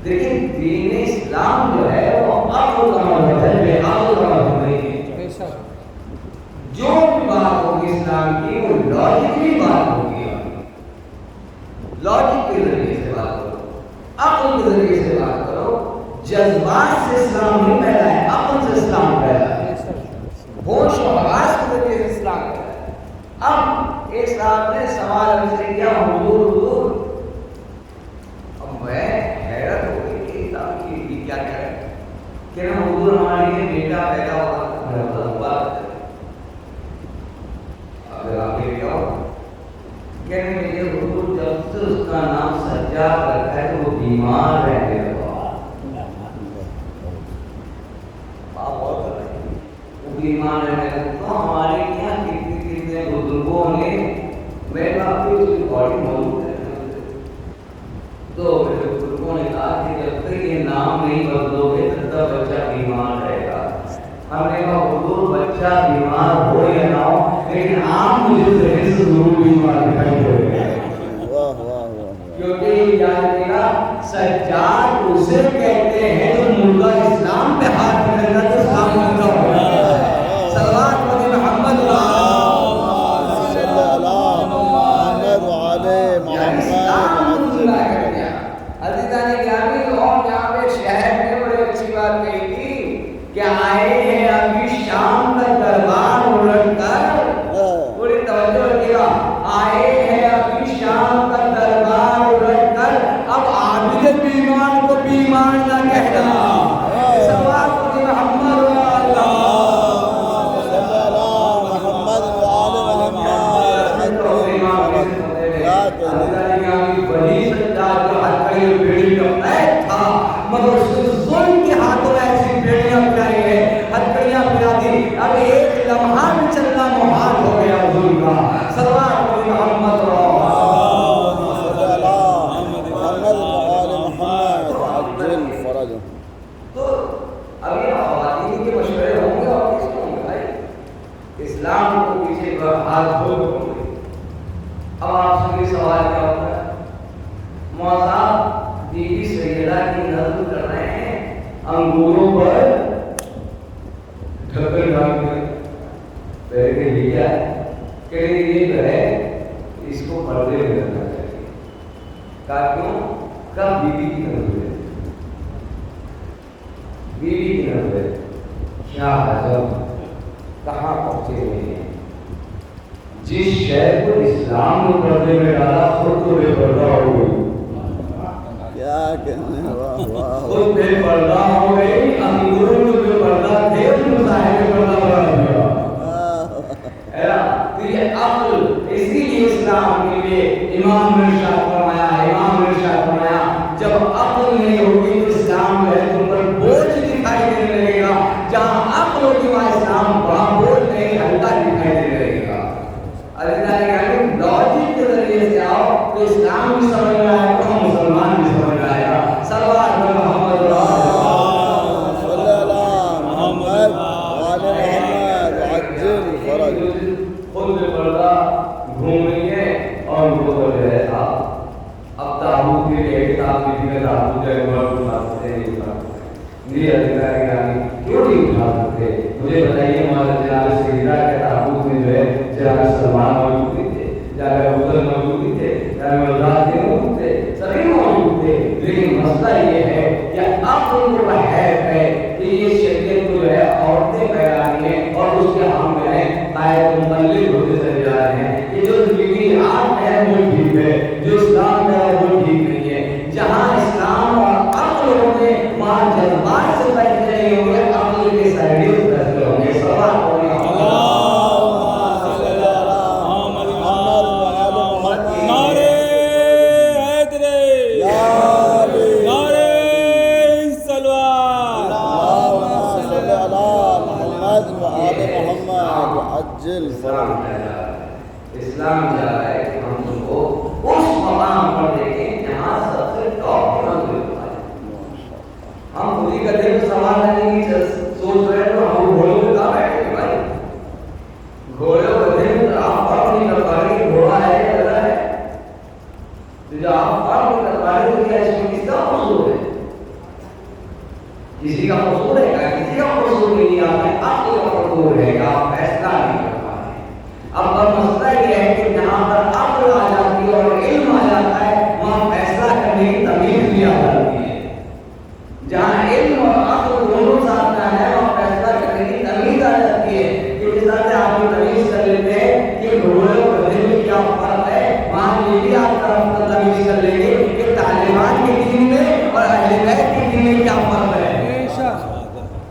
لیکن دین اسلام جو ہے وہ جذبات سے اسلام نہیں پیدا ہے، عقل سے اسلام پیدا ہے، ہوش و حواس کے ذریعے سے اسلام پیدا ہے۔ اب ایک صاحب نے سوال ہم سے کیا، حضور اب میں حیرت ہو گئی کہ اسلام کی کیا کہہ رہے ہیں کہ حضور ہمارے لیے بیٹا پیدا ہوگا، اگر آپ یہ کہو کہنے لگے حضور جب سے اس کا نام سجاد رکھا ہے تو وہ بیمار رہنے لگا۔ وہ بیمار رہنے لگا تو ہمارے یہاں کتنے بزرگوں نے میرے باپ کی باڈی موجود ہے تو میرے بزرگوں نے کہا کہ جب تک یہ نام نہیں بدلو گے تب بچہ بیمار رہے گا۔ ہم نے کہا حضور بچہ بیمار ہو یا نہ ہو لیکن آپ مجھے ذہن سے ضرور بیمار دکھائی دے گا، کیونکہ یہ جانتے گا سجاد اسے کہتے ہیں جو مردہ اسلام پہ ہاتھ رکھے گا تو اسلام مردہ ہوگا۔ صلوات پڑھیں محمد عزیزان گرامی۔ اور یہاں پہ شہر میں بڑی اچھی بات کہی تھی کہ آئے ہیں ابھی شام کا دربار الٹ کر، پوری توجہ رکھیے گا، آئے ہیں ابھی شام کا دربار الٹ کر، اب عابد بیمار کو بیمار نہ کہنا۔ صلوات پڑھیں محمد مگر اس ظلم کے ہاتھوں میں ایسی بیڑیاں پلائی ہیں، ہتھکڑیاں پلا دی، اب ایک لمحہ بھی چلنا محال ہو گیا ظلم کا۔ صلوات پڑھیں محمد تو اب یہ خواتین کے مشورے ہوں گے اور کس کو ہوں گے بھائی؟ اسلام کو پیچھے ہاتھ دھو ہوں گے۔ اب آپ سے یہ سوال کیا ہوتا ہے، موضوع بیوی سیدہ کی نظر کر رہے ہیں، انگوروں پر ڈھکن ڈال کے پہلے کے لیا کہ یہ جو ہے اس کو پردے میں رکھنا چاہیے، کیوں؟ کب بیوی کی نظر ہے، بیوی کی نظر ہے، کیا عجب کہاں پہنچے ہوئے ہیں۔ جس شہر کو اسلام نے پردے میں ڈالا خود تو بے پردہ ہو گئی، خود بے پردہ ہو گئی، انگوروں میں بے پردہ تھے ان صاحب بے پردہ بنا دیا۔ تو یہ عقل، اسی لیے اسلام کے لیے امام نے ارشاد فرمایا جب عقل نہیں ہوگی تو اسلام ہے تم پر بوجھ دکھائی دینے لگے گا، جہاں عقل ہوگی وہاں اسلام بڑا بوجھ نہیں ہلکا دکھائی دینے لگے گا۔ اللہ نے کہا لاجک کے ذریعے سے آؤ تو اسلام بھی سمجھ میں آئے گا، مسلمان بھی سمجھ میں آئے گا۔ صلوات محمد خود بے پردہ گھوم رہی ہے اور ان کو جو ہے اب تابوت کے لیے کتاب لکھی ہے، تابوت ہے وہ اٹھا سکتے ہیں، نہیں اٹھا سکتے، یہ ادھکاری کیوں نہیں اٹھا سکتے؟ مجھے بتائیے مولانا جناب سیدہ کے تابوت میں جو ہے جناب سلمان موجود نہیں تھے، جناب ابوبکر موجود نہیں تھے، جناب اللہ موجود تھے، سبھی موجود تھے، لیکن مسئلہ یہ ہے کہ اب ان کو حیف ہے کہ یہ شریعت کو جو ہے عورتیں پھیلانی ہیں اور اس کے ہم جو ہے قائد مبلغ ہوتے چلے جا رہے ہیں۔ یہ جو بدعات ہے وہ ٹھیک ہے، جو اسلام ہے وہ ٹھیک نہیں ہے۔ جہاں اسلام اور عقل ہوں گے وہاں جذبات سے فیصلے نہیں ہوں گے، عقل کے سائڈ سے فیصلے ہوں گے۔ سوال ہو رہا اسلام جا رہا ہے کہ ہم تم کو اس مقام پر دیکھیں جہاں سب سے ٹاپ پر ہوتا ہے۔ ہم خود ہی کہتے ہیں سوال نہیں سوچ رہے تو ہم گھوڑوں پہ کہاں بیٹھے ہیں بھائی؟ گھوڑے کو کہتے ہیں آپ فرق نہیں کر پا رہے کہ گھوڑا ہے یا گدھا ہے، تو جو آپ فرق نہیں کر پا رہے تو کیا اس میں کس کا قصور ہے؟ کسی کا قصور ہے کیا؟ کسی کا قصور نہیں، آپ کا قصور ہے کہ آپ فیصلہ نہیں کر پا رہے۔ اب مسئلہ یہ ہے کہ جہاں پر عقل آ جاتی ہے اور علم آ جاتا ہے وہاں فیصلہ کرنے کی تمیز بھی آ جاتی ہے۔ جہاں علم اور عقل دونوں ساتھ میں ہے اور فیصلہ کرنے کی تمیز آ جاتی ہے کہ جس طرح سے آپ تمیز کر لیتے ہیں کہ گھوڑے اور گدھے میں کیا فرق ہے، وہاں یہ بھی آپ تمیز کر لیں گے کہ طالبان کے دین میں اور اہل بیت کے دین میں کیا فرق ہے۔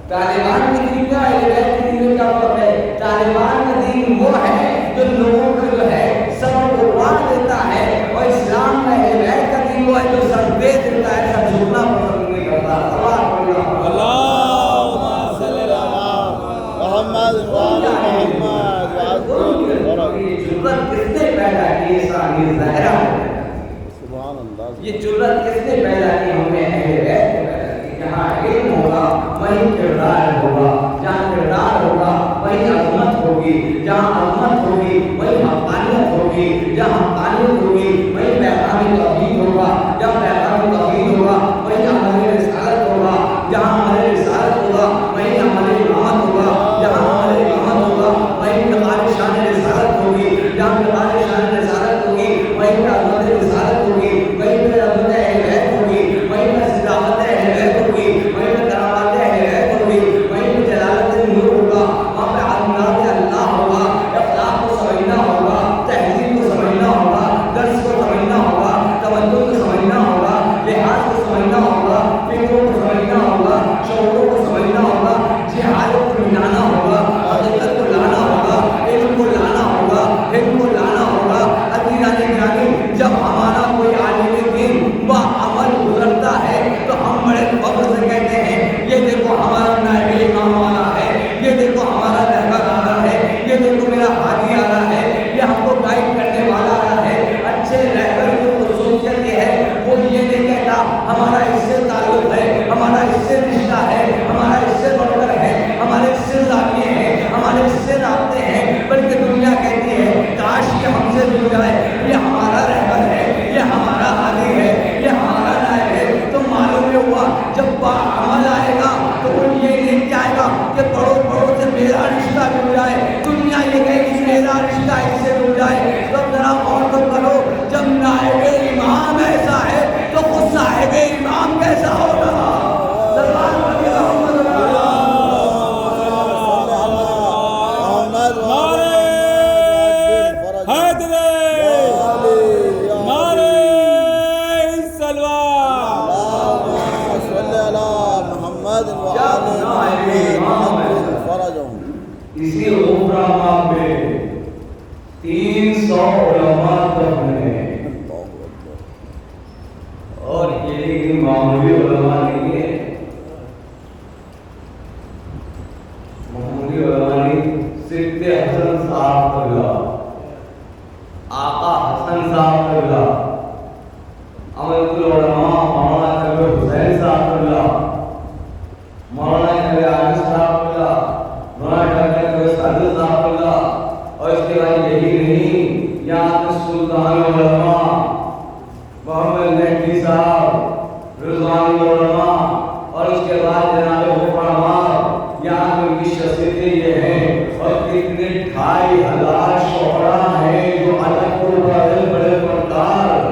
طالبان کے دین میں اہل بیت کے دین میں کیا فرق ہے؟ طالبان کا دین وہ ہے جو لوگوں کو جو ہے سب کو بانٹ دیتا ہے، اور اسلام میں اہل بیت کا دین وہ ہے جو سب دے دیتا ہے، سب جھوٹنا پسند نہیں کرتا۔ اللہم صلی اللہ محمد یہ جرت کس نے پیدا کی؟ ثانی زہرا سبحان اللہ۔ یہ جرت کس نے پیدا کی؟ ہم نے اہل بیت کو پیدا کی۔ جہاں علم ہوگا وہیں کردار ہوگا، جہاں کردار ہوگا وہیں عظمت ہوگی، جہاں عظمت ہوگی وہیں حقانیت ہوگی، جہاں حقانیت ہوگی وہیں پیغام توحید ہوگا، جہاں پیغام توحید ہوگا وہیں عمل رسالت ہوگا، جہاں عمل رسالت ہوگا وہیں عمل امامت ہوگا، جہاں عمل امامت ہوگا وہیں تمہاری شان رسالت ہوگی، جہاں تمہاری شان رسالت ہوگی وہیں عظمت رسالت ہوگی، وہیں پہ عظمت اہل بیت ہوگی، وہیں پہ صداقت اہل بیت ہوگی، وہیں پہ کرامات اہل بیت ہوگی، وہیں پہ جلالت نور ہوگا، وہاں پہ عظمت اللہ ہوگا، اخلاق کو سمجھنا ہوگا، تہذیب کو سمجھنا ہوگا، درس کو سمجھنا ہوگا، توجہ کو سمجھنا ہوگا، لحاظ کو سمجھنا ہوگا، فکروں کو سمجھنا ہوگا، شعوروں کو سمجھنا ہوگا، جہالت کو مٹانا ہوگا، حقیقت کو لانا ہوگا، علم کو لانا ہوگا، علم کو لانا ہوگا۔ جب ہمارا کوئی عالم دین با عمل گزرتا ہے تو ہم بڑے فخر سے کہتے ہیں یہ دیکھو ہمارا نائب امام والا ہے، یہ دیکھو ہمارا رہبر آ رہا ہے، یہ دیکھو میرا ہادی آ رہا ہے، یہ ہم کو گائیڈ کرنے والا آ رہا ہے۔ اچھے رہبر کی خصوصیت یہ ہے وہ یہ نہیں کہتا ہمارا اس سے تعلق ہے، ہمارا اس سے رشتہ ہے، ہمارا اس سے بڑھ کر ہے، ہمارے اس سے زاویے ہیں، ہمارے اس سے رابطے ہیں، بلکہ دنیا کہتی ہے کاش یہ ہم سے جڑ جائے، یہ ہمارا رہبر ہے، یہ ہمارا ہادی ہے، یہ ہمارا نائب ہے۔ تو معلوم ہوا جب عمل آئے گا تو وہ یہ نہیں چاہے گا کہ پڑھو پڑھو سے میرا رشتہ جڑ جائے، دنیا یہ کہے کہ میرا رشتہ اس سے جڑ جائے۔ تو ذرا غور تو کرو، جب نائب امام ایسا ہے تو خود صاحب امام کیسا ہوگا؟ دربار میں محمد اسی غفران میں 300 علماء دفن ہیں، اور یہ معمولی علماء نہیں ہے، معمولی علماء نہیں، سید حسن صاحب قبلہ، آقا حسن صاحب قبلہ، امت العلماء مولانا کبیر حسین صاحب قبلہ، مولانا کبیر عالم صاحب قبلہ، مولانا کبیر صادق صاحب قبلہ، اور اس کے بعد یہی نہیں، یہاں سلطان العلماء محمد مہدی صاحب، رضوان العلماء، اور اس کے بعد جناب غفران، یہاں ان کی شخصیتیں یہ ہیں، اور کتنے 2500 شعراء ہیں جو الگ کو بڑے بڑے فنکار،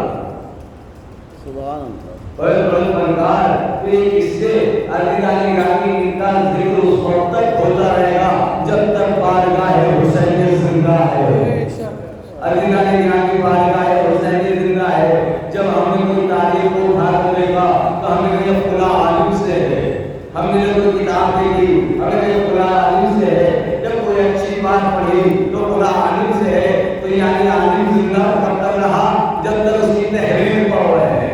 بڑے بڑے فنکار، تو یہ کس سے علی گامی ان کا ذکر اس وقت تک ہوتا رہے گا جب تک بارگاہ حسین زندہ ہے، علی گامی بارگاہ حسین زندہ ہے۔ جب ہمیں کوئی تعلیم کو اٹھا کر دے گا تو ہمیں کہیں فلاں عالم سے ہے، ہم نے جو کوئی کتاب دیکھی ہمیں کہیں فلاں عالم سے ہے، جب کوئی اچھی بات پڑھی تو فلاں عالم سے ہے، تو یعنی عالم زندہ کب تک رہا؟ جب تک اس کی تحریر پڑھ رہے ہیں۔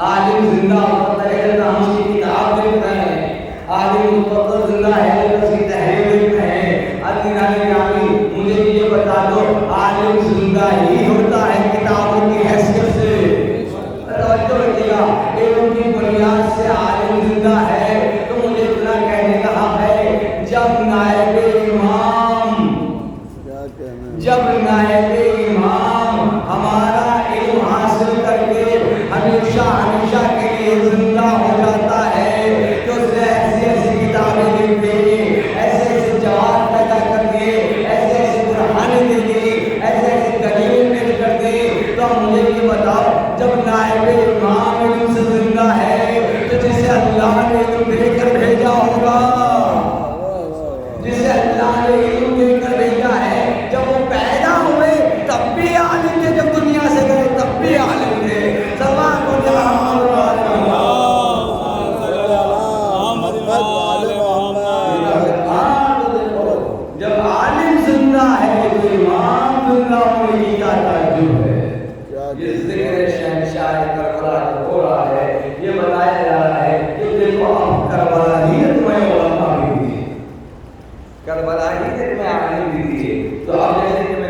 عالم زندہ ہوتا ہے تو ہم اس کی کتاب دیکھ رہے ہیں، عالم مستقل زندہ ہے تو اس کی تحریر دیکھ رہے ہیں۔ علی مجھے یہ بتا دو عالم زندہ ہی ہوتا ہے کتابوں کی حیثیت سے؟ توجہ رکھیے گا، علم کی بنیاد سے عالم زندہ ہے، تو مجھے اتنا کہنے کا حق ہے جب نائب امام اللہ نے علم دے کر بھیجا ہوگا، جسے اللہ نے علم دے کر بھیجا ہے، جب وہ پیدا ہوئے تب بھی عالم تھے، جب دنیا سے گئے تب بھی عالم تھے۔ زبان کو جب عالم زندہ ہے تو امام زندہ ہونے کی کیا تعجب ہے۔ یہ ذکر شہنشاہ کربلا جو ہو رہا ہے، یہ بتایا جا رہا ہے کہ دیکھو اب کربلا ہی نے تمہیں علماء بھی دی، کربلا ہی نے تمہیں عالم بھی دیے۔ تو اب جیسے کہ میں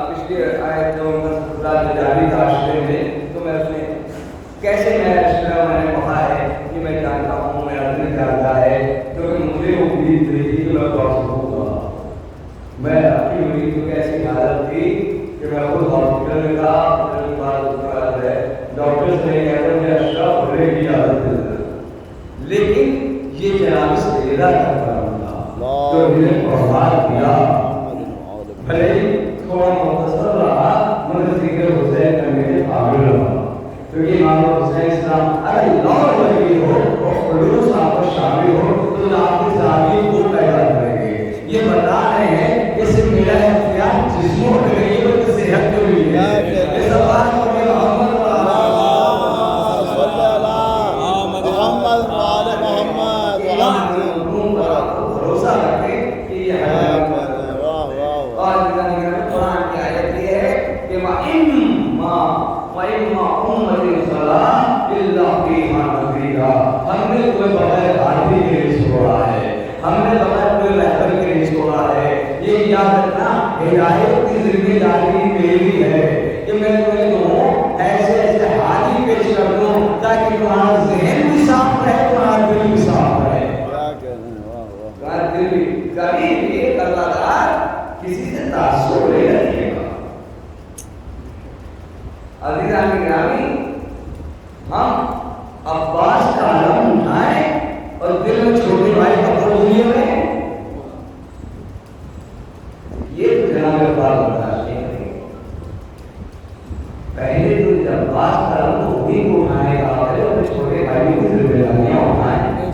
پچھلی آیت جو جاری تھا عشرے میں، تو میں اس میں کیسے میں نے کہا ہے کہ میں جانتا ہوں، میرا دل جانتا ہے، کیونکہ مجھے وہ امید نہیں تھی کہ میں پڑھ سکوں گا۔ میں اپنی امید تو کیسی حالت تھی کہ میں خود ہاسپٹل میں تھا، ڈاکٹر سے کہتے ہیں اشرف بڑے کی عادت ہے، لیکن یہ جناب سیدہ کا جو انہیں پروار کیا، بھلے تھوڑا مختصر رہا، مگر ذکر حسین کرنے کے قابل رہا، کیونکہ امام حسین اسلام اگر لوگ لگی ہو اور خلوص آپ کو شامل ہو تو آپ کی ذاتی کو پیدا کریں گے۔ یہ بتا رہے ہیں کہ صرف میرا اختیار جسموں پہ نہیں ہے بلکہ صحت پہ بھی ہے۔ اس بات کو بھروسہ رکھیں کہ یہ ہے۔ اور قرآن کی آیت یہ ہے کہ وَإِمَّا أُمَّةٍ صَلَاةٍ إِلَّا فِيهَا نَذِيرًا، ہم نے کوئی بغیر عادی کے لیے چھوڑا ہے، ہم نے بغیر کوئی رہبر کے لیے چھوڑا ہے۔ یہ یاد رکھنا ہدایت کی ذمہ داری میری ہے کہ میں تمہیں دوں ایسے ایسے حادی پیش کر دوں تاکہ تمہارا ذہن بھی صاف رہے، تمہارا دل بھی صاف رہے۔ کبھی بھی ایک اللہ تعالیٰ کسی سے تعصب نہیں رکھے گا۔ عزیزان گرامی، ہم عباس کا علم اٹھائیں اور دل میں چھوٹے بھائی کا بول لیے میں، یہ تو جناب اقبال برداشت نہیں کریں گے۔ پہلے تو جب عباس کا علم تو انہیں کو اٹھانے کا ہے اور چھوٹے بھائی کی ذمہ داریاں اٹھائیں،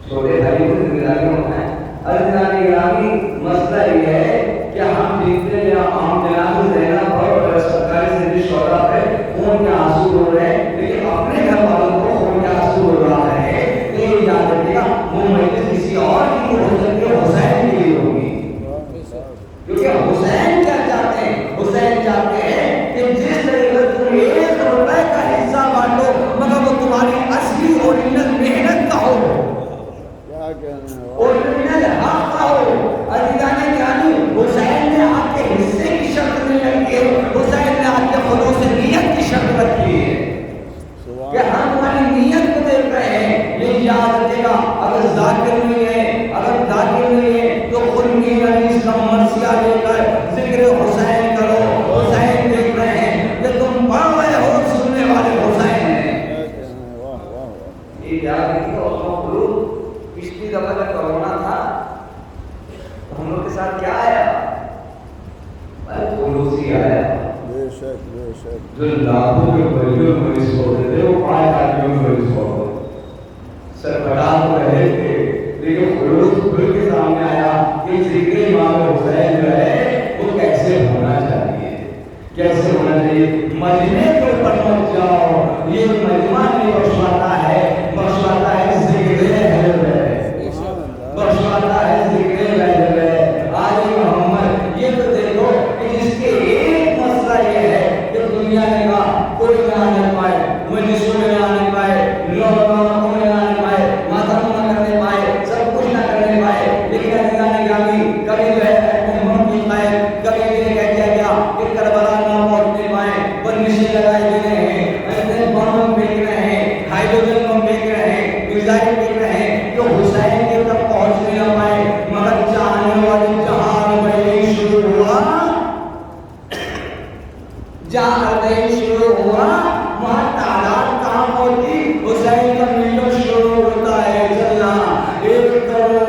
چھوٹے بھائی کی ذمہ داریاں اٹھائیں۔ عزیزان گرامی، مسئلہ یہ ہے کہ ہم جیتنے یا عام جناب زینب اور سرکاری زندگی شعرا پہ خون کے آنسو رو رہے ہیں، لیکن اپنے گھر والوں کو خون کے آنسو رو رہا ہے۔ یہ یاد رکھیے گا وہ مجلس کسی اور کی ہو سکتی ہے، حسین کے لیے ہوگی، کیونکہ حسین کیا چاہتے ہیں؟ حسین چاہتے ہیں کہ جس طریقے تم ایک روپے کا حصہ بانٹو مگر وہ تمہاری اصلی اوریجنل محنت کا ہو، اوریجنل حق کا ہو۔ عزیزان گرامی، حسین نے آپ کے حصے کی شرط نہیں رکھی ہے، حسین نے آپ کے خلوص نیت کی شرط رکھی ہے کہ ہم تمہاری نیت کو دیکھ رہے ہیں۔ یہ یاد رکھے گا، اگر ذاکر نہیں ہے، اگر ذاکر نہیں ہے تو خود کی حدیث کا مرثیہ لے کر ذکر حسین کرو۔ حسین دیکھ رہے ہیں کہ تم پڑھ رہے ہو، سننے والے حسین ہیں۔ یہ یاد رکھیے گا۔ پچھلی دفعہ جب کرونا تھا تو ہم لوگ کے ساتھ کیا آیا؟ خلوصی آیا، جو لاکھوں کے مریضوں کو مریض ہوتے تھے وہ 5 آدمیوں میں مریض ہوتے سربراہ تو رہے تھے، لیکن خلوص کھل کے سامنے آیا کہ ذکر امام حسین جو ہے وہ کیسے ہونا چاہیے، کیسے ہونا چاہیے۔ مجمع کے اوپر مت جاؤ، یہ مجمع نہیں بخشواتا ہے، بخشواتا ہے ذکر اہل بیت، بخشواتا ہے ذکر اہل بیت۔ آج محمد یہ تو دیکھو کہ جس کے ایک مسئلہ یہ ہے کہ دنیا نے کہا کوئی نہ آنے پائے، مجلسوں میں نہ آنے پائے، لوگوں میں نہ آنے پائے، ماتم نہ کرنے پائے، سب کچھ نہ کرنے پائے، لیکن عزیزان گرامی کبھی جو ہے محمد کی قائد کبھی یہ کہہ دیا گیا کہ کربلا نہ پہنچنے پائے، بندشیں لگائی دے رہے ہیں، ایسے بم پھینک رہے ہیں، ہائیڈروجن بم پھینک رہے ہیں، میزائل پھینک رہے ہیں، جو حسین کے تک پہنچنے نہ پائے، مگر چاہنے والے جہاں میں شروع ہوا، جہاں میں شروع ہوا وہاں تعداد کہاں پہنچی؟ حسین کا میٹر شروع ہوتا ہے چلنا، 1 کروڑ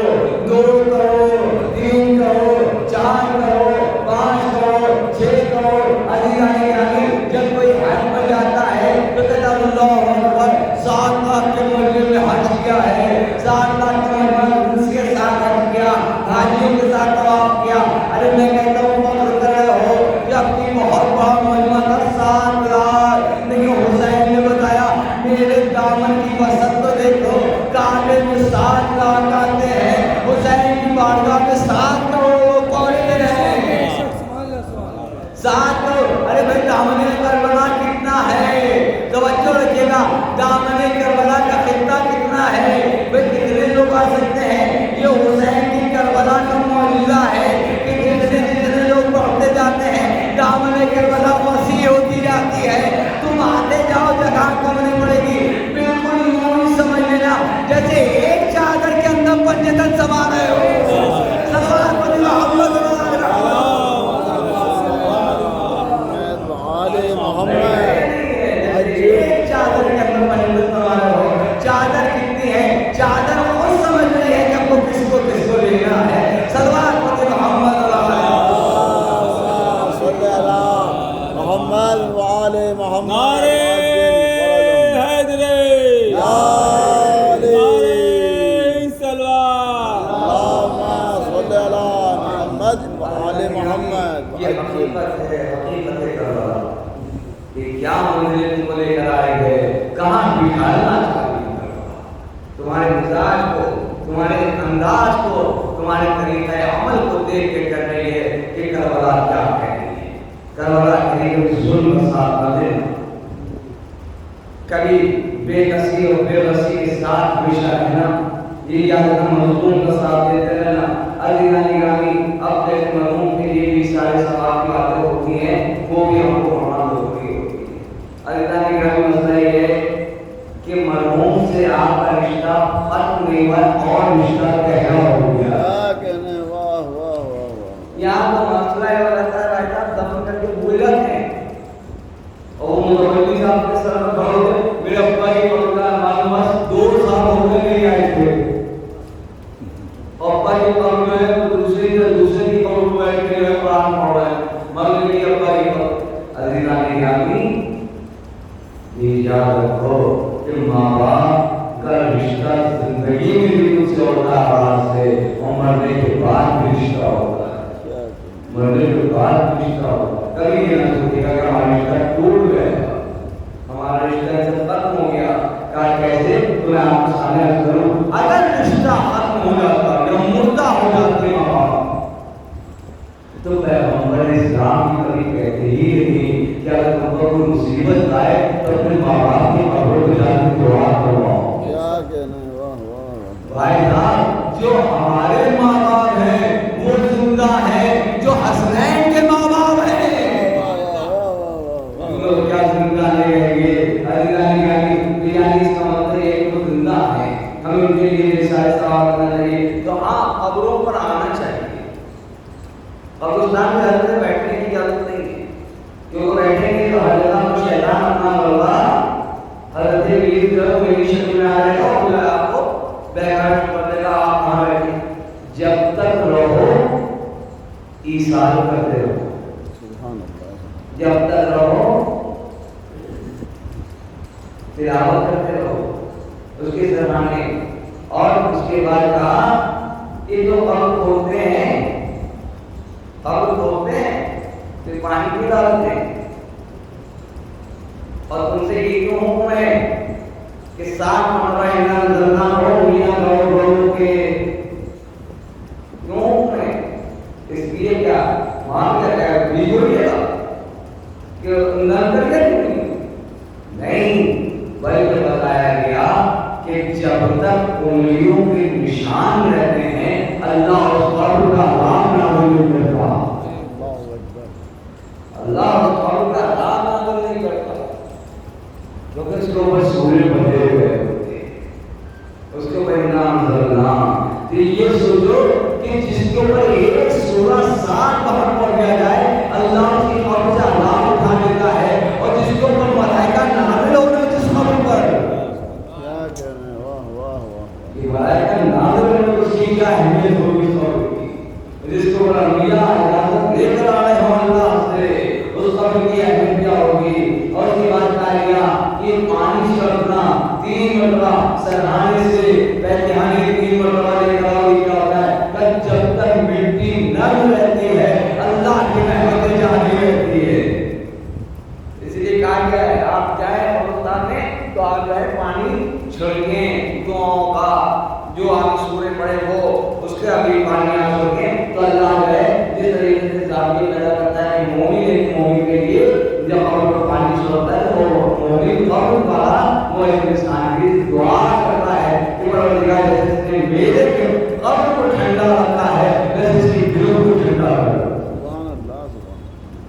2 کروڑ 3 کروڑ 4 کروڑ 5 کروڑ 6 کروڑ۔ عزیزان گرامی، جب کوئی حج پر جاتا ہے تو کہتا اللہ اکبر، 7 لاکھ لاکھ کے معجزے میں حج کیا ہے، 7 لاکھ کا مجمع اس کے ساتھ حج کیا، حاجیوں کے ساتھ طواف کیا. ارے میں کہتا ہوں فخر کر رہے ہو کہ اپنی بہت بڑا مجمع تھا 7 لاکھ، لیکن حسین نے بتایا میرے دامن کی وسعت تو دیکھو، کعبے میں 7 لاکھ آتے ہیں، حسین کی بارگاہ میں 7 کروڑ لوگ پہنچتے ہیں. 7 کروڑ. ارے بھائی دامن کربلا کتنا ہے، توجہ رکھیے گا، دامن کربلا کا خطہ کتنا ہے، بھائی کتنے لوگ آ سکتے ہیں. یہ حسین کی کربلا کا معجزہ ہے کہ جتنے لوگ بڑھتے جاتے ہیں دامن کربلا وسیع ہوتی جاتی ہے. تم آتے جاؤ جگہ کم نہیں پڑے گی. بالکل یوں ہی سمجھ لینا جیسے ایک چادر کے اندر 5 تن سما رہے ہو. سوال پر محمد ایک چادر کے اندر 5 تن سما رہے ہو. چادر کتنی ہے، چادر خود سمجھ رہی ہے کہ وہ کس کو لینا ہے. سوال پر محمد محمد وآل محمد. نعرے حیدری، نعرے سلوات. اللہم صلی علی محمد وآل محمد. یہ حقیقت ہے، حقیقت ہے کربلا. یہ کیا منزل تم کو لے کر آئے گئے، کہاں بٹھانا چاہیے کربلا. تمہارے مزاج کو، تمہارے انداز کو، تمہارے طریقہ عمل کو دیکھ کے کر رہی ہے کہ کربلا کیا کہہ رہی ہے. کربلا کہہ رہی ہے ظلم کا ساتھ نہ دینا، کبھی بے کسی اور بے بسی کے ساتھ ہمیشہ رہنا، یہ یاد رکھنا، مظلوم کا ساتھ دیتے رہنا. عزیزان گرامی، اب تک مرحوم کے لیے بھی سارے ثواب کی باتیں ہوتی ہیں، وہ بھی ہم کو ہمارا ہوتی ہے. عزیزان گرامی، مسئلہ یہ ہے کہ مرحوم سے آپ کا رشتہ ختم نہیں ہوا اور رشتہ گہرا ہو گیا. کیا کہنے، واہ واہ واہ واہ. یہاں تو مسئلہ یہ رہتا ہے بھائی صاحب دفن کر کے بھول جاتے ہیں، اور متولی صاحب کے سر میں کھڑے ہوئے میرے ابا کی پڑھنا ہمارے پاس 2 سال ہو گئے نہیں آئے تھے. ابا کی پڑھ رہے ہیں دوسرے کی پڑھ رہے ہیں، قرآن پڑھ رہے ہیں، مگر میری ابا کی پڑھ. عزیزان گرامی، یہ یاد رکھو کہ ماں باپ کا رشتہ زندگی میں بھی کچھ ہوتا ہے، اور مرنے کے بعد بھی رشتہ ہوتا ہے. مرنے کے بعد رشتہ ہوتا ہے. کبھی یہ نہ سوچے گا کہ ہمارا رشتہ ٹوٹ گیا، ہمارا رشتہ جب ختم ہو گیا. کہا کیسے؟ تو میں آپ کو سامنے عرض کروں، اگر رشتہ ختم ہو جاتا یا مردہ ہو جاتے ماں باپ، تو پیغمبر اسلام کی کبھی کہتے ہی نہیں کہ اگر تم کو کوئی مصیبت آئے تو اپنے ماں باپ کی قبروں پہ جا کے دعا کرواؤ. کیا کہنے، واہ واہ. بھائی صاحب، جو ہمارے ماں باپ ہیں وہ زندہ ہیں، جو حسنین کے ماں باپ ہیں ان لوگ کیا زندہ نہیں رہیں گے. یعنی اس کا مطلب یہ کہ وہ زندہ ہیں، ہمیں ان کے لیے سارے ثواب کرنا چاہیے. تو ہاں قبروں پر آنا چاہیے، قبرستان میں حضرت بیٹھنے کی اجازت نہیں ہے، کیونکہ بیٹھیں گے تو ہر جگہ کو شیطان اپنا بلوا حضرت کی طرف میری شکل میں آ رہے گا، وہ آپ کو بیکار کر دے گا. آپ کہاں بیٹھیں، جب تک رہو ایثار کرتے رہو، سبحان اللہ. جب تک رہو تلاوت کرتے رہو اس کے سرانے. اور اس کے بعد کہا کہ جو قبر کھودتے ہیں، قبر کھودتے ہیں تو پانی کی ڈالتے ہیں، اور ان سے یہ کیوں حکم ہے کہ 7 مرتبہ انا نزلنا ہو میاں گو کے کیوں حکم ہے؟ اس لیے کیا مان کیا ہے بیجوڑیے گا کہ اندر کر کے نہیں، بلکہ بتایا گیا کہ جب تک انگلیوں کے نشان رہتے ہیں اللہ اس قبر کا عذاب نازل نہیں کرتا. اللہ اس قبر کا عذاب نازل نہیں کرتا، کیونکہ اس کے اوپر سورج بندے ہوئے ہوتے ہیں، اس کے اوپر نام ذلنا. تو یہ سوچو کہ جس کے اوپر ایک سورہ 7 بار پڑھ دیا جائے اللہ اس کی قبر سے عذاب اٹھا دیتا ہے، اور جس کے اوپر ملائکہ نازل ہو رہے جس قبر پر ملائکہ نازل ہونے اس کی کیا اہمیت ہوگی اس قبر کی، جس کو انبیاء اجازت لے کر آ رہے ہوں اللہ سے، اس قبر کی اہمیت کیا ہوگی. اور اس کے بعد کہا گیا کہ پانی چھڑکنا 3 3 مرتبہ سرحانے سے بیتحانی 3 مرتبہ لے کر آؤ. کیا ہوتا ہے کہ جب تک مٹی نرم رہتی ہے اللہ کی رحمت جاری رہتی ہے. اس لیے کہا گیا ہے آپ جائیں قبرستان میں تو آپ جو ہے پانی چھڑکیں دعاؤں کا جو آپ سورے پڑھے ہو اس کے ابھی پانی آپ چھڑکیں تو اللہ جو ہے جس طریقے سے زاویہ پیدا کرتا ہے مومن ایک مومن کے لیے جب قبر پر پانی چھڑکتا ہے تو وہ مومن قبر والا وہ ایک انسان کی دعا کرتا ہے کہ پروردگار جیسے اس نے میرے قبر کو ٹھنڈا رکھا ہے ویسے اس کی دلوں کو ٹھنڈا رکھا.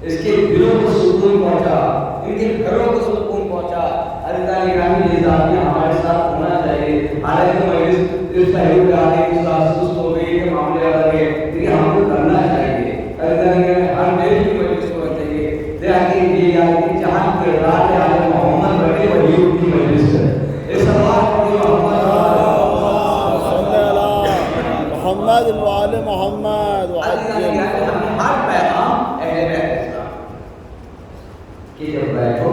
اس کے دلوں کو سکون پہنچا, ان کے گھروں کو سکون پہنچا. عزیزان گرامی یہ زاویہ ہمارے ساتھ ہونا چاہیے. حالانکہ مجلس اس پہلو پہ آنے کی سست ہو گئی کہ معاملے الگ ہے لیکن ہم کو کرنا چاہیے. عزیزان گرامی ہر دل کی مجلس ہونا چاہیے. دیکھیں یہ یاد کہ جہاں کردار عالم محمد بنے وہی ان کی مجلس ہے. اس سوال پڑھی محمد وآل محمد وعجل ہر پیغام اہل بیت اسلام کہ جب بیٹھو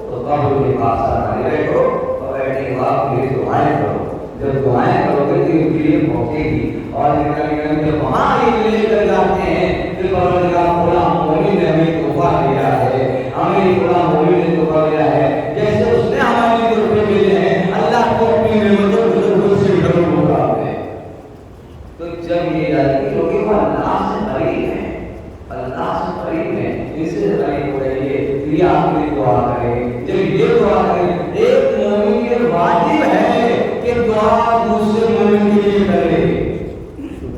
تو قبر کے پاس آنے بیٹھو اور بیٹھنے کے بعد پھر دعائیں کرو. جب دعائیں کرو گے تو ان کے لیے پہنچے گی. اور جب وہاں یہ لے کر جاتے ہیں پھر پروردگار فلاں مومن نے ہمیں تحفہ دیا ہے, ہمیں فلاں مومن نے تحفہ دیا ہے, جیسے اس نے ہمارے تحفے ملے ہیں اللہ کو اپنی نعمتوں کو سے کرم ہوگا. تو جب یہ جاتی کیونکہ وہ اللہ سے قریب ہے, اللہ سے قریب ہے, اس سے قریب ہو رہی ہے. یہ آپ نے دعا کریں. جب یہ دعا کریں ایک مومن کے واجب ہے کہ دعا دوسرے مومن کے لیے کرے.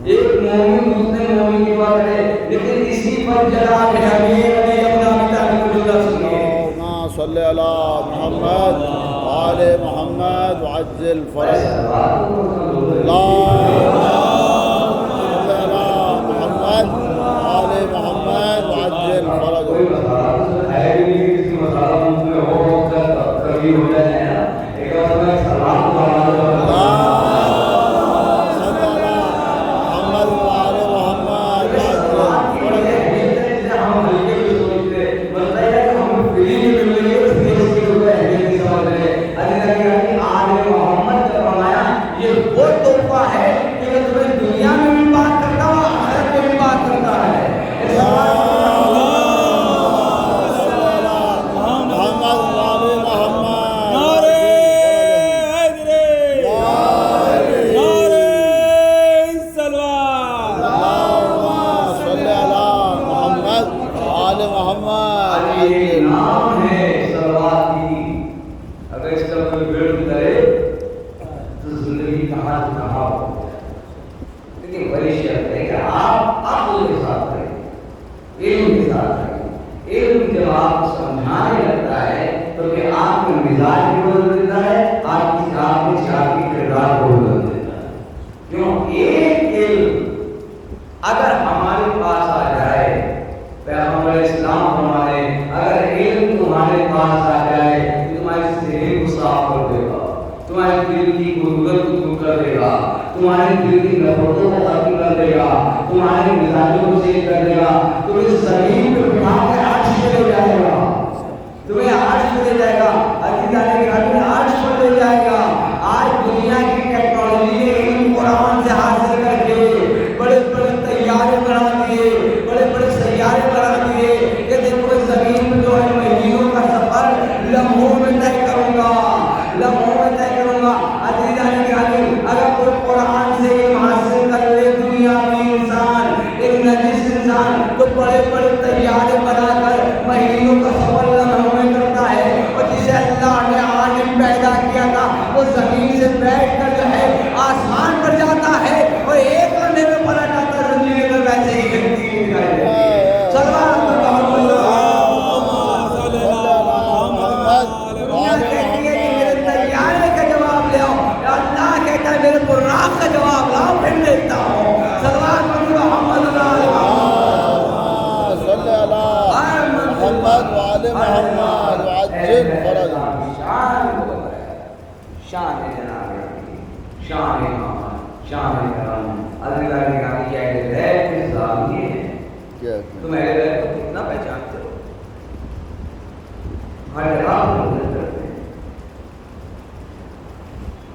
ایک مومن دوسرے مومن کی دعا کرے. لیکن اسی پر جناب حبیب نے اپنا مطابق جملہ سنیے صلی اللہ محمد وآل محمد وعجل فرج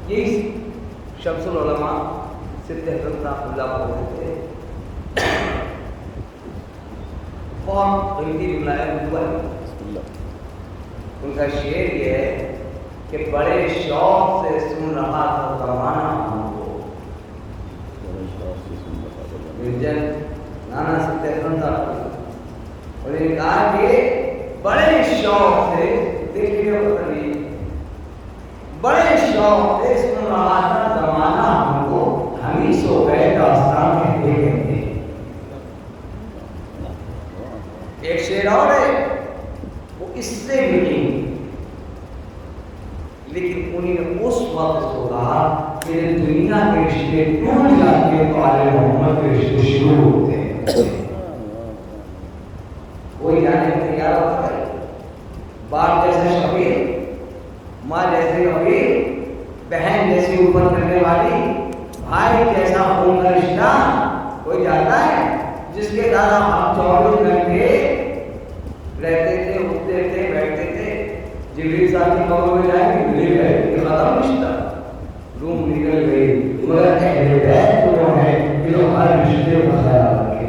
یہی شمس العلماء سید حضرت اللہ پڑھتے تھے، بہت قیمتی جملہ ہے اردو ہے۔ ان کا شعر یہ ہے کہ بڑے شوق سے سن رہا تھا زمانہ ہم کو، نرجن نانا ستیہ صاحب، اور انہوں نے کہا کہ بڑے شوق سے دیکھیے بڑے شوق سے سن رہا تھا زمانہ ہم کو، ہم ہی سو گئے داستان کہتے کہتے۔ ایک شعر اور ہے وہ اس سے ملی، لیکن انہیں نے اس وقت کو کہا کہ دنیا کے رشتے ٹوٹ جاتے ہیں تو آل محمد کے رشتے شروع ہوتے ہیں۔ کوئی جانے کو تیار ہوتا ہے، باپ جیسے شفیق، ماں جیسے وکیل، بہن جیسی اوپر کرنے والی، بھائی جیسا خون کا رشتہ کوئی جاتا ہے جس کے دادا ہم 24 گھنٹے رہتے تھے، اٹھتے تھے، بیٹھتے تھے، جبریل صاحب کی قبر میں جائیں گے ملے گئے کہ ختم رشتہ، روح نکل گئی، مگر اہل بیت تو وہ ہے کہ جو ہر رشتے کا خیال رکھے،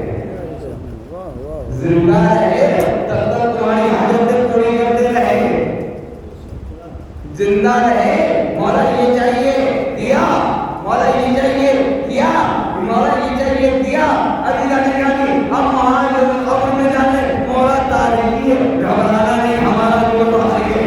زندہ رہے تب تک تمہاری حاجتیں پوری کرتے رہیں گے، زندہ رہے مولا یہ چاہیے دیا، مولا یہ چاہیے دیا، مولا یہ چاہیے دیا، عزیز اجنبی ہم وہاں جو قبر میں جانے مولا تاریخی ہے، گھبرانا نہیں ہمارا جو پاس ہے،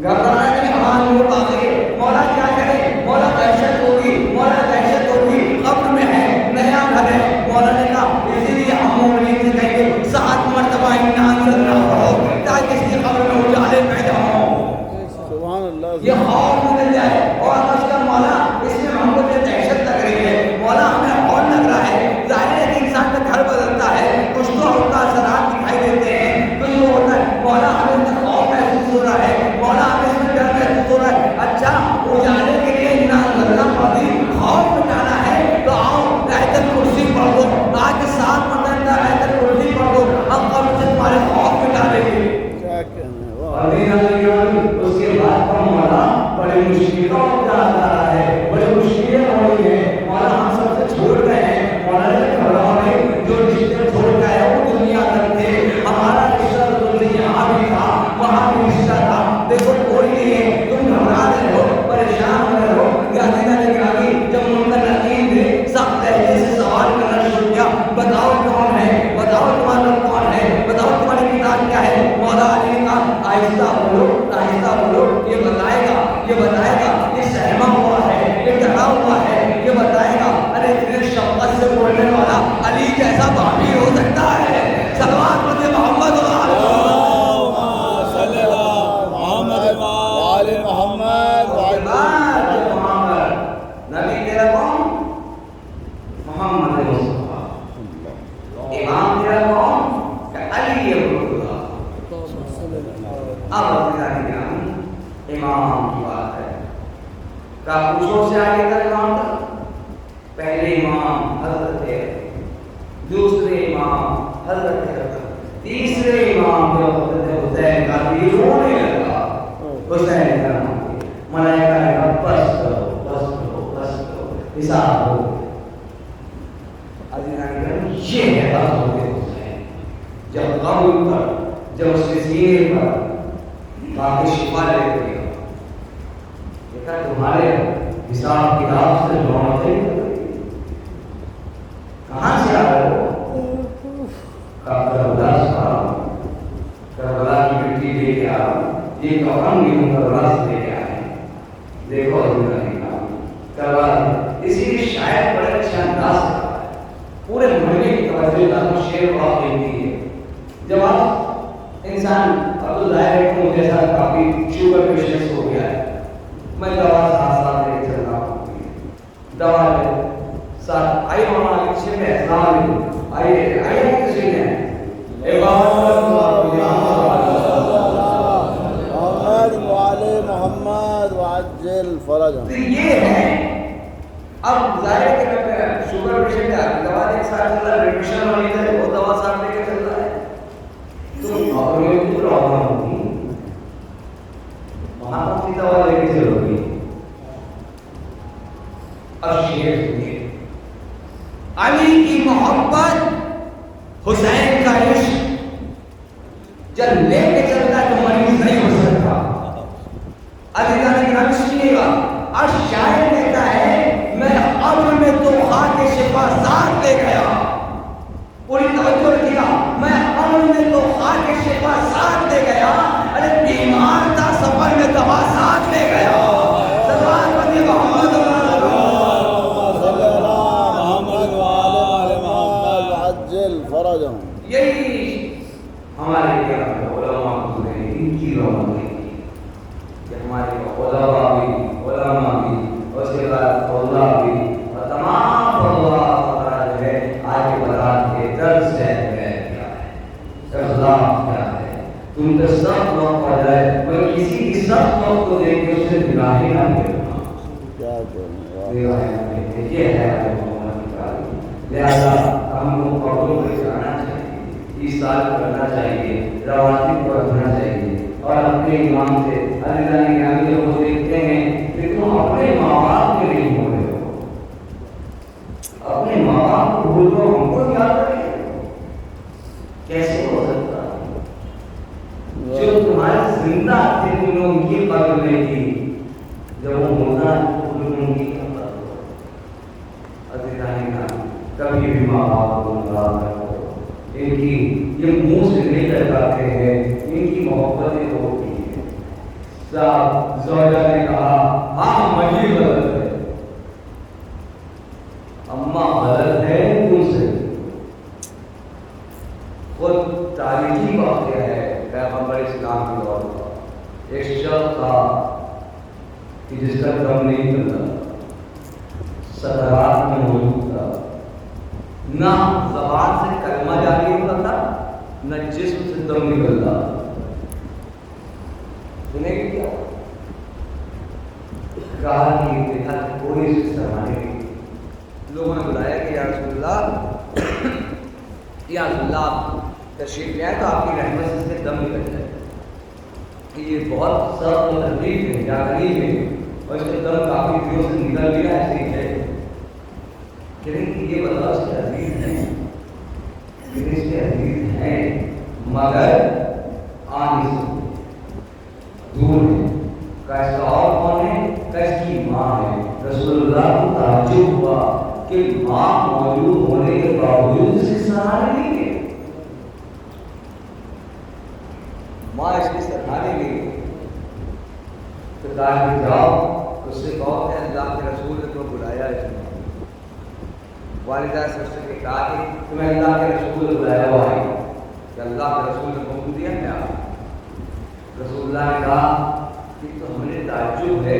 گھبرانا نہیں ہمارا جو پاس ہے، مولا کیا کرے، مولا دہشت ہوگی، مولا دہشت ہوگی، قبر میں ہے نیا گھر ہے، مولا نے کہا اسی لیے ہم مومنین سے کہیں گے 7 مرتبہ امتحان کرنا پڑھو تاکہ اس کی قبر میں اجالے پیدا ہوں، یہ خوف نکل جائے، اور اس کا مولا اس میں ہم کو جو دہشت لگ رہی ہے، مولا ہمیں اور لگ رہا ہے، ظاہر ہے کہ انسان کا گھر بدلتا ہے، کچھ تو ہوتا اثرات دکھائی دیتے ہیں، تو یہ ہوتا ہے مولا ہمیں اس خوف محسوس ہو رہا ہے، مولا ہمیں اس میں ڈر محسوس ہو رہا ہے، اچھا اجالے کے لیے اللہ پڑھی خوف مٹانا ہے تو آؤ آیت الکرسی پڑھ دو، آج 7 مرتبہ آیت الکرسی پڑھ دو، ہم قبر سے تمہارے خوف مٹا دیں گے۔ اس کے بعد کا مولا بڑے مشکلوں میں جا رہا ہے، بڑے مشکلیں ہو رہی ہیں، مولا ہم سب سے چھوڑ گئے ہیں، مولا نے گھبراؤ نہیں، جو رشتے چھوڑ گئے وہ دنیا تک تھے، ہمارا رشتہ تو تم سے یہاں بھی تھا وہاں بھی رشتہ تھا، دیکھو کوئی نہیں ہے، تم گھبرا رہے ہو، پریشان ہو رہے ہو، یادینہ نے کہا کہ جب منکر نکیر نے سخت لہجے سے سوال کرنا شروع کیا، بتاؤ کون ہے، بتاؤ تمہارا کون ہے، بتاؤ تمہاری کتاب کیا ہے، مولا علی نے کہا آہستہ بولو آہستہ بولو، یہ بتائے گا یہ بتائے گا، یہ سہما ہوا ہے یہ ڈرا ہوا ہے، یہ بتائے گا، ارے اتنے شفقت سے بولنے والا علی جیسا بابی ہو سکتا ہے، صلوات پڑھتے محمد نبی تیرا کون؟ محمد مصطفیٰ، امام تیرا کون؟ کہ علی عبداللہ۔ اب امام کی بات ہے، کابوشوں سے آگے تک امام تک، پہلے امام حضرت ہے، دوسرے امام حضرت ہے، تیسرے امام جو حضرت حسین کا بھی رونے لگا، حسین کا نام ملائکہ نے کہا بس کرو بس کرو بس کرو حساب ہو، یہ ہے حضرت حسین، جب قبر پر جب اس کے سینے پر باقی شفا لیتے ہیں، دیکھا تمہارے حساب کتاب سے رونقیں کہاں سے آ رہے ہو؟ کربلا سے آ رہا ہوں، کربلا کی مٹی لے کے آ رہا ہوں، یہ کفن بھی ہم کربلا سے لے کے آئے ہیں، دیکھو کربلا، اسی لیے شاید بڑے اچھے انداز سے پورے محلے کی توجہ لاکھوں شعر واقع ہوتی ہے، جب آپ انسان اب تو ظاہر ہے کہ جیسا کافی شوگر پیشنٹس ہو گیا ہے، میں دوا ساتھ ساتھ لے چل رہا ہوں، دوا لے ساتھ آئی ہمارا کسی میں السلام علیکم آئیے کسی میں محمد وعجل فرجہ، تو یہ ہے۔ اب ظاہر ہے کہ میں شوگر پیشنٹ ہے، دوا ایک ساتھ چل رہا ہے، ریڈیشن والی ہے وہ دوا ساتھ لے کے چل رہا ہے، تو پرابلم ہوتی وہاں تو اپنی دوا لے کے چلو گی. اب شیر سنیے. علی کی محبت حسین کا عشق جب لے کے چلتا ہے تو مریض نہیں ہو سکتا. علی جانے کی نام سنیے گا. اور شاعر کہتا ہے میں قبر میں تو خاک شفا ساتھ لے گیا. پوری توجہ رکھیے. میں قبر میں تو خاک شفا ساتھ لے گیا. ارے بیمار تھا سفر میں دوا ساتھ لے گیا. سلوات پڑھیے محمد فرجهم. یہی ہمارے علماء نے ان کی رونق کی کہ ہمارے علماء بھی اور اس کے بعد اللہ بھی اور تمام اللہ جو ہے آج کے برات کے درد سے کیا ہے اخلاق کیا ہے. تم تو سب وقت پڑ جائے مگر کسی کی سب وقت کو دیکھ کے اسے نگاہیں نہ کرنا. یہ ہے لہذا ہم کو قبروں پہ جانا چاہیے, ایثار کرنا چاہیے, رواتب کو رکھنا چاہیے اور اپنے امام سے علی جانے کے آگے جب وہ دیکھتے ہیں کہ تم اپنے ماں باپ کے لیے بھول رہے ہو, اپنے ماں باپ کو بھول دو, ہم کو یاد رکھے ہو, کیسے ہو سکتا ہے؟ جو تمہارے زندہ تھے تم نے ان کی قدر نہیں کی, جب وہ مردہ تو تم نے ان کی قدر کرو. علی جانے کا کبھی بھی ماں باپ کو ناراض نہ کرو. ان کی یہ منہ سے نہیں کر پاتے ہیں, ان کی محبتیں ہوتی ہیں. زوجہ نے کہا ہاں مجھے غلط ہے, اماں غلط ہے تم سے. خود تاریخی واقعہ ہے پیغمبر اسلام کے دور کا. ایک شخص تھا کہ جس کا دم نہیں چلتا, سکرات میں موجود تھا, نہ زبان سے کلمہ جاری ہوتا تھا نہ جسم سے دم نکلتا. سنے گی کیا کہا کہ دیکھا کوئی سے سرمانے نہیں. لوگوں نے بلایا کہ یا رسول اللہ تشریف لے آئے تو آپ کی رحمت سے اس کے دم نکل جائے. کہ یہ بہت سخت تکلیف ہے یا غریب ہے اور اس کے دم کافی دنوں سے نکل گیا ایسے ہی ہے. لیکن یہ بتا اس کے عزیز ہیں, لیکن اس کے عزیز ہیں مگر آنے سے دور ہے. کا اس کا اور کون ہے؟ کا اس کی ماں ہے. رسول اللہ کو تعجب ہوا کہ ماں موجود ہونے کے باوجود اس کے سہارے نہیں گئے. ماں اس کے سہارے نہیں گئے تو کہا کہ جاؤ اس سے کہو کہ اللہ کے رسول نے تو بلایا ہے. والدہ سے نے کہا کہ تمہیں اللہ کے رسول نے بلایا ہوا ہے کہ اللہ کے رسول نے حکم دیا کیا؟ رسول اللہ نے کہا کہ تو ہمیں تعجب ہے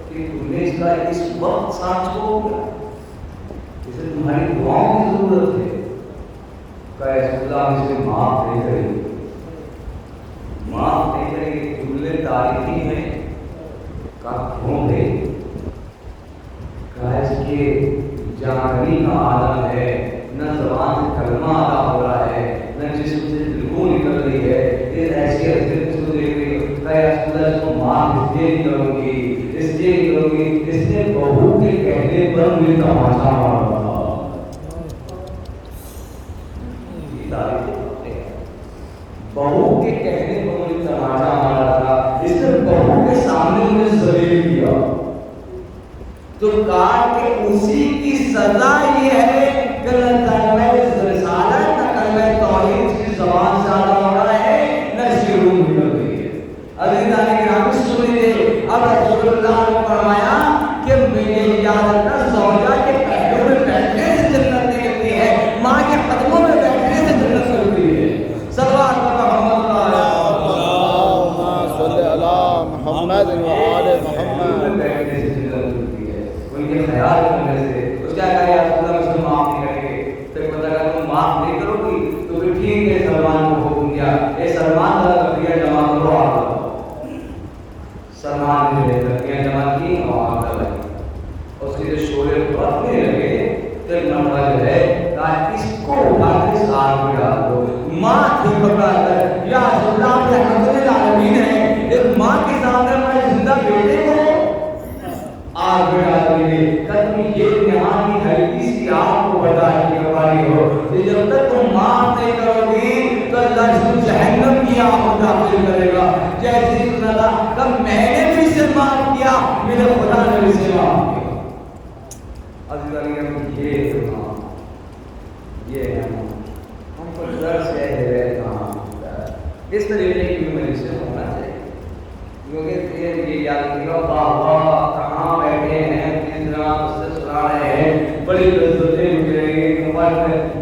کہ تم نے اس کا اس وقت ساتھ چھوڑ دیا, اسے تمہاری دعاؤں کی ضرورت ہے. کہ رسول اللہ اسے معاف نہیں کریں گے, معاف نہیں کریں گے. جملے تاریخی ہیں کہا کیوں ہے؟ کہا اس کے جانبی کا عالم ہے, نہ زبان سے کلمہ ادا ہو رہا ہے نہ جسم سے دلوں نکل رہی ہے. اس ایسی حضرت کو دیکھ رہی ہو کہ رسول اللہ اس کو معاف اس لیے نہیں کروں گی, اس لیے نہیں کروں گی, اس نے بہو کے کہنے پر مجھے تماشا مارا. بہو کے کہنے پر مجھے تماشا مارا تھا, اس نے بہو کے سامنے مجھے ذلیل کیا. تو کہا کہ اسی کی سزا یہ ہے کہ نہ کلمہ رسالت نہ کلمہ توحید کی زبان سے ادا ہو رہا ہے نہ اس کی روح نکل رہی ہے. عزیزان کرام سنیے, اب رسول اللہ نے فرمایا کہ میرے یاد کر زوجہ کے پہلو میں بیٹھنے سے جنت نکلتی ہے, ماں کے قدموں میں بیٹھنے سے جنت نکلتی ہے. صلوات محمد صلی اللہ محمد و آل محمد. خیال کرنے سے اس کا کہا یا رسول اللہ اس کو معاف نہیں کریں گے. تو پتہ اگر تم معاف نہیں کرو گی تو پھر ٹھیک ہے, سلمان کو حکم دیا اے سلمان ذرا تکبیریں جمع کرو. آپ سلمان نے تکبیریں جمع کی اور آپ لگائی. اس کے جو شعلے بڑھنے لگے تو ایک مرتبہ جو ہے کہا اس کو اٹھا کر اس آگ میں ڈال دو. ماں تھی پکڑا کر یا رسول اللہ رحمت للعالمین ہے, ایک ماں کے سامنے میں آگ میں ڈال دیں گے. تم یہ نہانی ہلکی سی آگ کو برداشت نہیں کر پا رہی ہو کہ جب تک تم معاف نہیں کرو گی تو اللہ تم جہنم کی آگ کو داخل کرے گا. جیسے ہی سنا تھا کہ میں نے بھی اسے معاف کیا, میرے خدا نے بھی اسے معاف کیا. یہ ہم کو ڈر سے اس طریقے کی میری سے ہونا چاہیے, کیونکہ یہ یاد رکھیے بابا کہاں بیٹھے ہیں, کس طرح سے سنا رہے ہیں, بڑی لذتیں ملیں گی.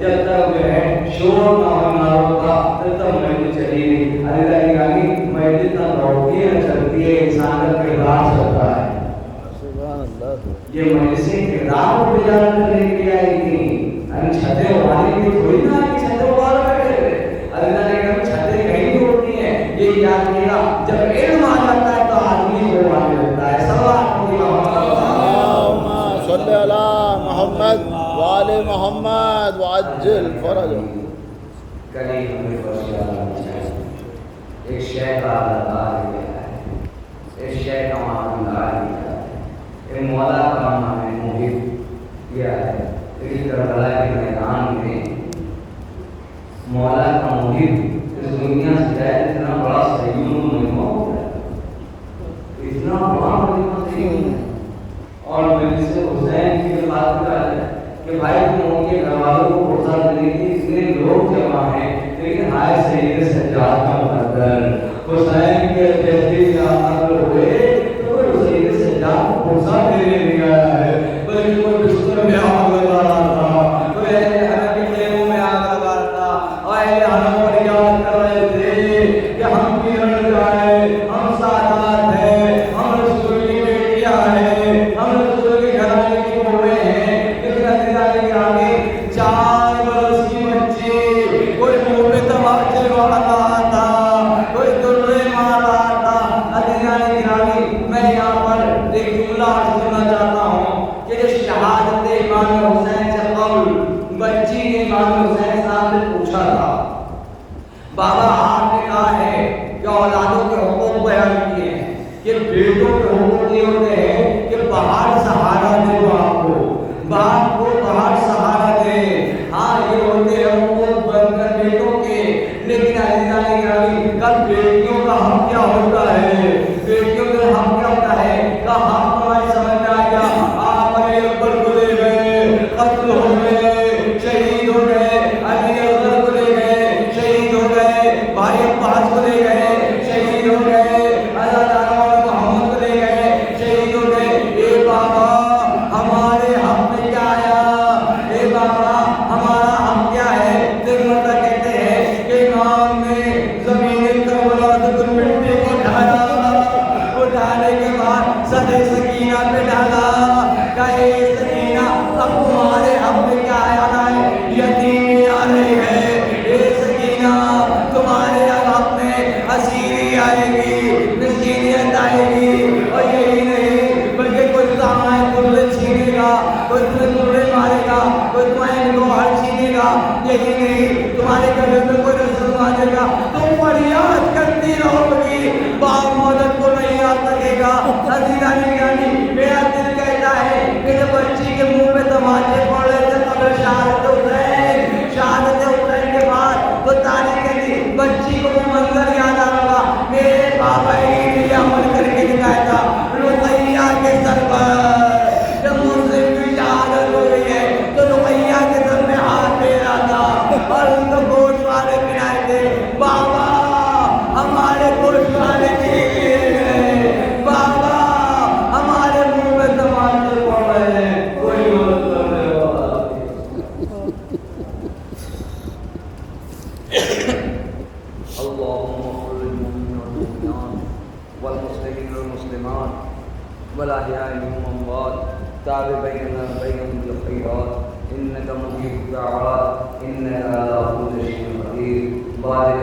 جب تک جو ہے شور نہ ہوگا تب تک میں چلی نہیں. اللہ نگرانی میں جتنا دوڑتی ہے چلتی ہے انسان کا کردار چلتا ہے. یہ مجلسیں کردار کو بیان کرنے کے لیے آئی تھی, چھتیں اڑانے کے لیے تھوڑی نہ کہ چھتیں اڑا بیٹھے تھے. اللہ نے کہا چھتیں کہیں بھی ہوتی ہیں, یہ یاد رکھیے جب علم آ جاتا ہے تو آدمی کو آنے لگتا ہے. صلی علی محمد وآل محمد وعجل فرجہ. کلی ہمیں ایک شیخ کا اللہ ہے, ایک شیخ کا مان اللہ ہے, ایک مولا کا مان ہے محیط کیا ہے. کربلا کے میدان میں مولا کا محیط اس دنیا سے جائے اتنا بڑا سیون مجمع ہو گیا, اتنا بڑا مجمع سیون. اور میں سے حسین کی بات کر رہا ہے کہ بھائی تم ان کے گھر والوں کو فرصت دینے کی اتنے لوگ جمع ہیں, لیکن ہائے سید سجاد کا مقدر حسین کے جیسے عمل ہوئے تو وہ سید سجاد کو فرصت دینے نہیں آیا ہے, بلکہ وہ بستر میں آگ لگا رہا تھا, تو اہل حرم کے خیموں میں آگ لگا رہا تھا, اور اہل حرم پر یاد کر رہے تھے کہ ہم بھی لڑ جائے, ہم سادات ہیں, ہم رسول کی بیٹیاں ہیں, ہم رسول کے گھرانے کی بہویں ہیں. لیکن اللہ کے آگے 4 برس کی بچی, کوئی منہ پہ تماچے مار رہا تھا, کوئی درے مار رہا تھا. اللہ کے آگے میں یہاں پر ایک جملہ سننا چاہتا ہوں کہ شہادت امام حسین سے قبل بچی نے امام حسین صاحب نے پوچھا تھا, بابا آپ نے کہا ہے کہ اولادوں کے حقوق بیان کیے ہیں, کہ بیٹوں کے حقوق یہ ہوتے ہیں کہ باہر سہارا دے باپ کو باہر سہارا دے. ہاں یہ ہوتے ہیں حقوق بن کر بیٹوں کے, لیکن اللہ نے کہا کہ بیٹیوں کا حق کیا ہوتا ہے, بیٹیوں کا حق کیا ہوتا ہے, کہ حق ہماری سمجھ میں آ گیا. آپ علی اکبر کو لے گئے, قتل ہو گئے, شہید ہو گئے, علی اکبر کو لے گئے, شہید ہو گئے, بھائی عباس کو لے گئے, شہید ہو گئے, اللہ تعالیٰ محمد کو لے گئے, شہید ہو گئے. اے بابا ہمارے حق میں کیا آیا, اے بابا ہمارا حق کیا ہے. پھر مطلب کہتے ہیں کہ امام نے زمین کربلا سے مٹی کو ڈھالا, اٹھانے کے بعد سدے سکینہ پہ ڈالا, کہے سکینہ اب تمہارے حق میں کیا آیا ہے, یتیمی آ رہی ہے, اے سکینہ تمہارے حق میں اسیری آئے گی, مسکینیت آئے گی. اور یہی نہیں بلکہ کوئی تمہارے گلے چھینے گا, کوئی تمہیں گلے مارے گا, کوئی تمہیں لوہار چھینے گا. یہی نہیں تمہارے گھر میں کوئی رسول مارے گا, تم فریاد کرتی رہو گی, باپ مدد کو نہیں آ سکے گا. میرا دل کہتا ہے کہ جب بچی کے منہ پہ تماچے پڑ رہے تھے قبل شہادت حسین کے بعد وہ تاریخ کہتی بچی کو وہ منظر یاد آ رہا, میرے بابا ہی عمل کر کے دکھایا تھا. رقیہ کے سر پر جب مسلم کی شہادت ہو گئی ہے تو رقیہ کے سر میں ہاتھ پھیرا تھا اور ان کو گوشت والے پلائے تھے. بابا ہمارے گوشت والے دیے گئے, بابا ہمارے منہ میں تماچے پڑ رہے ہیں, کوئی مطلب نہیں ہوتا. اللهم اغفر للمؤمنين والمؤمنات والمسلمين والمسلمات والأحياء منهم والأموات, تاب بيننا وبينهم بالخيرات إنك مجيب الدعوات إنك على كل شيء قدير. بارك